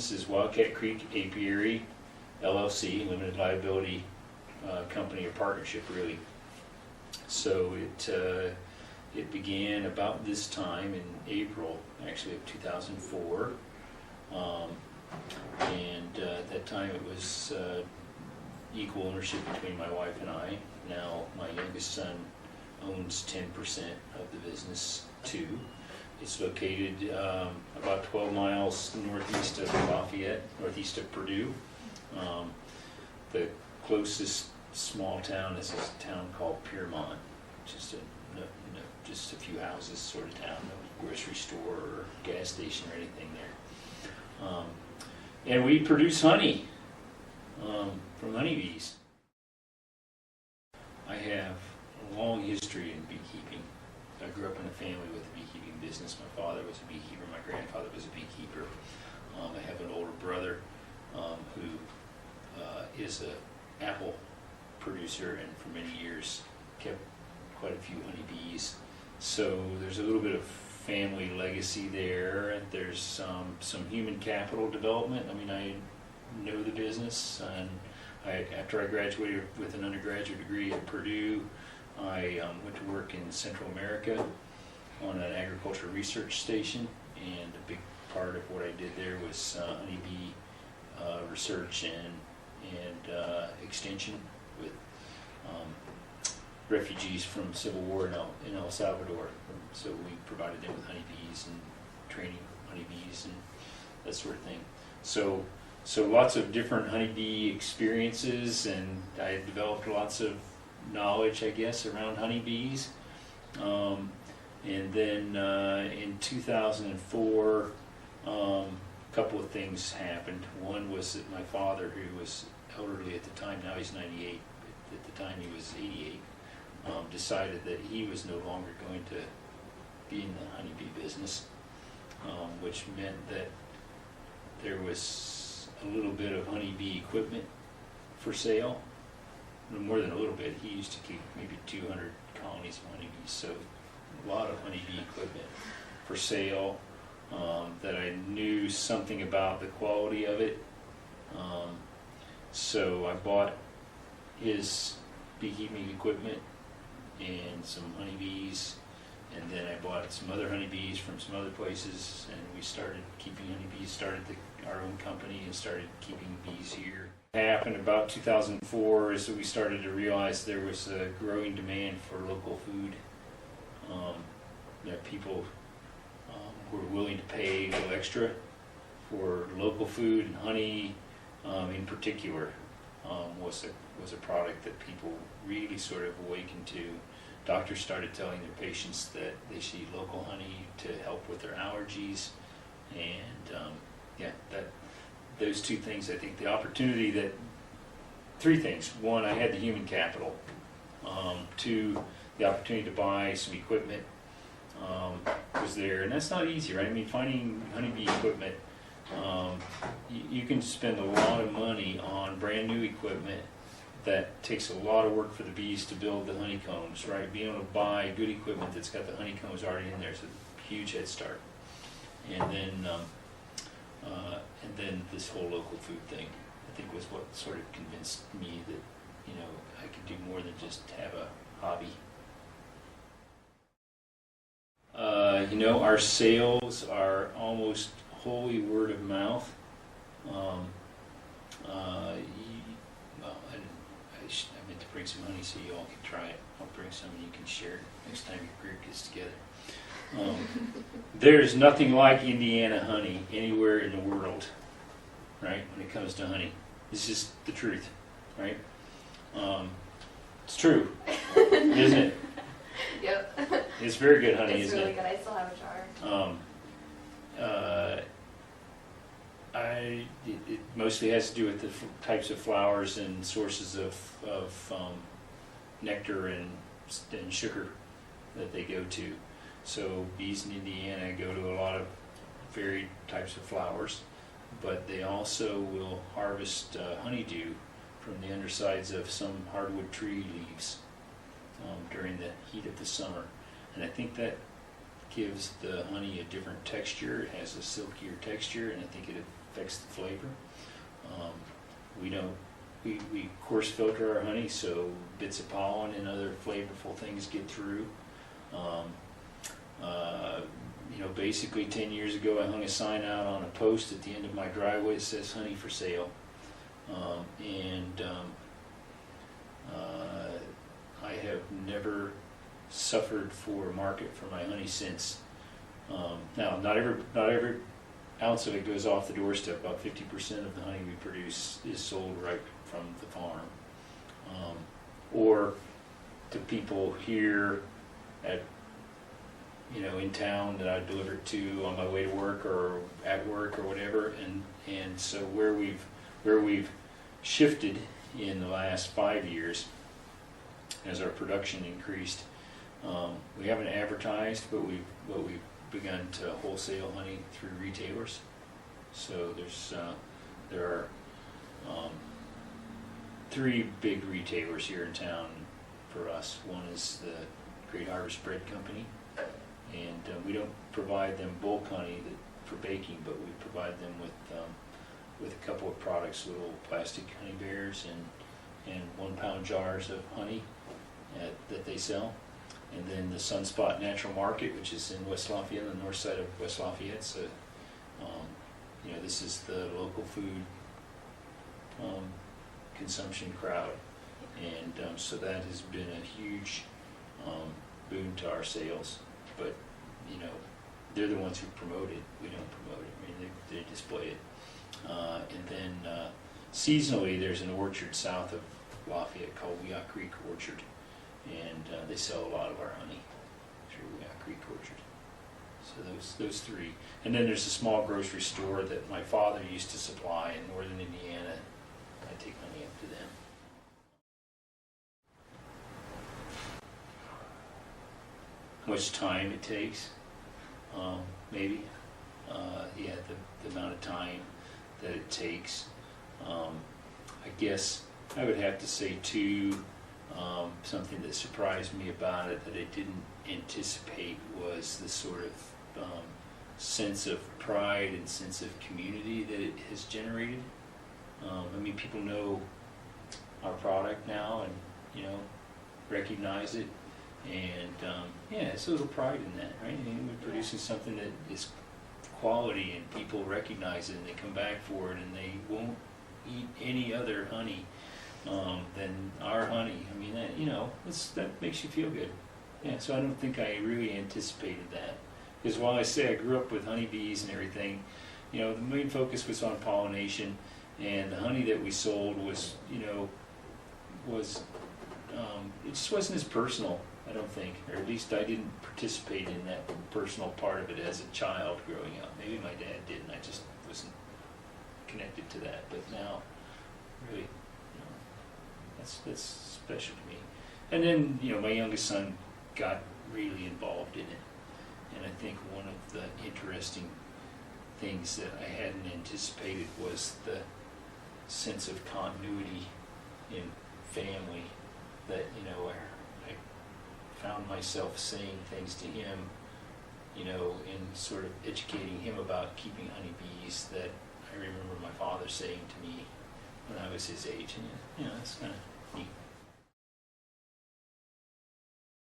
business is Wildcat Creek Apiary, LLC, limited liability company or partnership, really. So it began about this time in April, actually, of 2004. And at that time it was equal ownership between my wife and I. Now my youngest son owns 10% of the business too. It's located about 12 miles northeast of Lafayette, northeast of Purdue. The closest small town is a town called Piermont, just a few houses sort of town, no grocery store or gas station or anything there. And we produce honey from honeybees. I have a long history in beekeeping. I grew up in a family with a beekeeping business. My father was a beekeeper, my grandfather was a beekeeper. I have an older brother who is an apple producer and for many years kept quite a few honeybees. So there's a little bit of family legacy there. There's some human capital development. I mean, I know the business, and after I graduated with an undergraduate degree at Purdue, I went to work in Central America on an agriculture research station, and a big part of what I did there was honeybee research and extension with refugees from Civil War in El Salvador. So we provided them with honeybees and training honeybees and that sort of thing. So lots of different honeybee experiences, and I developed lots of knowledge, I guess, around honeybees. And then in 2004, a couple of things happened. One was that my father, who was elderly at the time, now he's 98, but at the time he was 88, decided that he was no longer going to be in the honeybee business, which meant that there was a little bit of honeybee equipment for sale. More than a little bit. He used to keep maybe 200 colonies of honeybees, so a lot of honeybee equipment for sale, that I knew something about the quality of it. So I bought his beekeeping equipment and some honeybees, and then I bought some other honeybees from some other places, and we started keeping honeybees, started our own company and started keeping bees here. What happened about 2004 is that we started to realize there was a growing demand for local food, that people were willing to pay a little extra for local food, and honey in particular was a product that people really sort of awakened to. Doctors started telling their patients that they should eat local honey to help with their allergies, and those two things, I think the opportunity that, three things. One, I had the human capital. Two, the opportunity to buy some equipment was there, and that's not easy, right? I mean, finding honeybee equipment, you can spend a lot of money on brand new equipment that takes a lot of work for the bees to build the honeycombs, right? Being able to buy good equipment that's got the honeycombs already in there is a huge head start. And then this whole local food thing, I think, was what sort of convinced me that, I could do more than just have a hobby. Our sales are almost wholly word of mouth. I meant to bring some honey so you all can try it. I'll bring some and you can share it next time your group gets together. There's nothing like Indiana honey anywhere in the world, right, when it comes to honey. It's just the truth, right? It's true, isn't it? Yep. It's very good honey, it's isn't really it? good. I still have a jar. It mostly has to do with the types of flowers and sources of nectar and sugar that they go to. So bees in Indiana go to a lot of varied types of flowers, but they also will harvest honeydew from the undersides of some hardwood tree leaves during the heat of the summer. And I think that gives the honey a different texture. It has a silkier texture, and I think it affects the flavor. We don't, we coarse filter our honey, so bits of pollen and other flavorful things get through. You know, basically 10 years ago I hung a sign out on a post at the end of my driveway that says honey for sale. I have never suffered for a market for my honey since. Now, not every ounce of it goes off the doorstep. About 50% of the honey we produce is sold right from the farm, or to people here at, you know, in town that I deliver it to on my way to work or at work or whatever. And so where we've shifted in the last 5 years as our production increased, we haven't advertised, but we've begun to wholesale honey through retailers. So there are 3 big retailers here in town for us. One is the Great Harvest Bread Company, and we don't provide them bulk honey for baking, but we provide them with a couple of products, little plastic honey bears and 1 pound jars of honey that they sell. And then the Sunspot Natural Market, which is in West Lafayette, on the north side of West Lafayette. So, you know, this is the local food consumption crowd, and so that has been a huge boon to our sales. But, you know, they're the ones who promote it. We don't promote it. I mean, they display it. And then seasonally, there's an orchard south of Lafayette called Wildcat Creek Orchard, and they sell a lot of our honey through Wildcat Creek Orchard. So those 3. And then there's a small grocery store that my father used to supply in northern Indiana. I take honey up to them. How much time it takes? Maybe. Yeah, the amount of time that it takes. I guess I would have to say too, something that surprised me about it that I didn't anticipate was the sort of sense of pride and sense of community that it has generated. I mean, people know our product now and, you know, recognize it, and yeah, it's a little pride in that, right? I mean, we're producing something that is quality and people recognize it and they come back for it and they won't eat any other honey than our honey. I mean, that, you know, that makes you feel good. Yeah, so I don't think I really anticipated that. Because while I say I grew up with honeybees and everything, you know, the main focus was on pollination, and the honey that we sold was, you know, it just wasn't as personal, I don't think, or at least I didn't participate in that personal part of it as a child growing up. Maybe my dad did, and I just wasn't connected to that. But now, really, you know, that's special to me. And then, you know, my youngest son got really involved in it, and I think one of the interesting things that I hadn't anticipated was the sense of continuity in family. That, you know, I found myself saying things to him, you know, in sort of educating him about keeping honeybees that I remember my father saying to me when I was his age, and, you know, it's kind of neat.